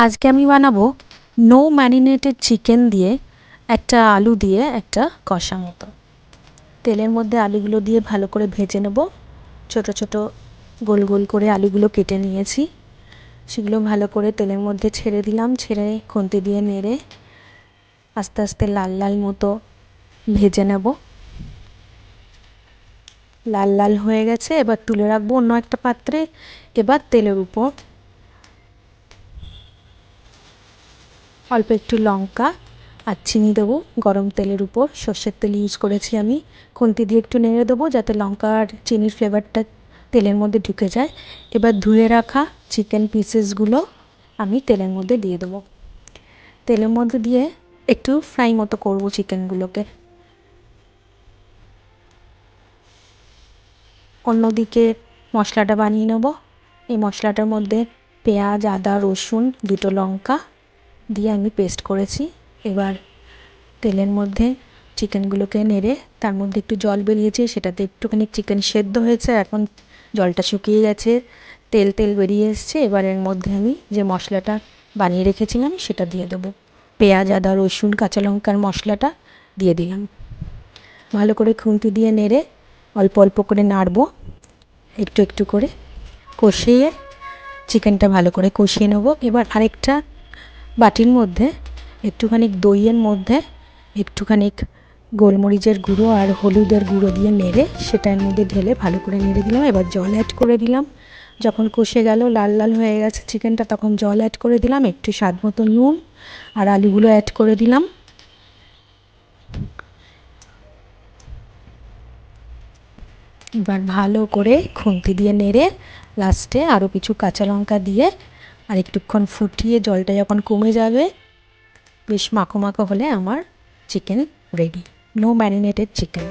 আজকে আমি বানাবো নো ম্যারিনেটেড চিকেন দিয়ে একটা আলু দিয়ে একটা কষা মতো। তেলের মধ্যে আলুগুলো দিয়ে ভালো করে ভেজে নেব। ছোট ছোট গোল গোল করে আলুগুলো কেটে নিয়েছি, সেগুলো ভালো করে তেলের মধ্যে ছেড়ে দিলাম। ছেড়ে খুন্তি দিয়ে নেড়ে আস্তে আস্তে লাল লাল মতো ভেজে নেব। লাল লাল হয়ে গেছে, এবার তুলে রাখবো অন্য একটা পাত্রে। এবার তেলের উপর অল্প একটু লঙ্কা আর চিনি দেবো। গরম তেলের উপর সর্ষের তেল ইউজ করেছি আমি। খুন্তি দিয়ে একটু নেড়ে দেবো যাতে লঙ্কা আর চিনির ফ্লেভারটা তেলের মধ্যে ঢুকে যায়। এবার ধুয়ে রাখা চিকেন পিসেসগুলো আমি তেলের মধ্যে দিয়ে দেবো। তেলের মধ্যে দিয়ে একটু ফ্রাই মতো করবো চিকেনগুলোকে। অন্যদিকে মশলাটা বানিয়ে নেব। এই মশলাটার মধ্যে পেঁয়াজ, আদা, রসুন, দুটো লঙ্কা দিয়ে আমি পেস্ট করেছি। এবার তেলের মধ্যে চিকেনগুলোকে নেড়ে তার মধ্যে একটু জল বেরিয়েছে, সেটাতে একটুখানি চিকেন সেদ্ধ হয়েছে। এখন জলটা শুকিয়ে গেছে, তেল তেল বেরিয়ে এসছে। এবার এর মধ্যে আমি যে মশলাটা বানিয়ে রেখেছিলাম সেটা দিয়ে দেবো। পেঁয়াজ, আদা, রসুন, কাঁচা লঙ্কার মশলাটা দিয়ে দিলাম। ভালো করে খুন্তি দিয়ে নেড়ে অল্প অল্প করে নাড়বো, একটু একটু করে কষিয়ে চিকেনটা ভালো করে কষিয়ে নেবো। এবার আরেকটা বাটির মধ্যে একটুখানি দইয়ের মধ্যে একটুখানি গোলমরিচের গুঁড়ো আর হলুদের গুঁড়ো দিয়ে নেড়ে সেটার মধ্যে ঢেলে ভালো করে নেড়ে দিলাম। এবার জল অ্যাড করে দিলাম। যখন কষে গেল, লাল লাল হয়ে গেছে চিকেনটা, তখন জল অ্যাড করে দিলাম। একটু স্বাদ মতো নুন আর আলুগুলো অ্যাড করে দিলাম। এবার ভালো করে খুন্তি দিয়ে নেড়ে লাস্টে আরও কিছু কাঁচা লঙ্কা দিয়ে আর একটুক্ষণ ফুটিয়ে জলটা যখন কমে যাবে, বেশ মাখো মাখো হলে আমার chicken ready. No marinated chicken.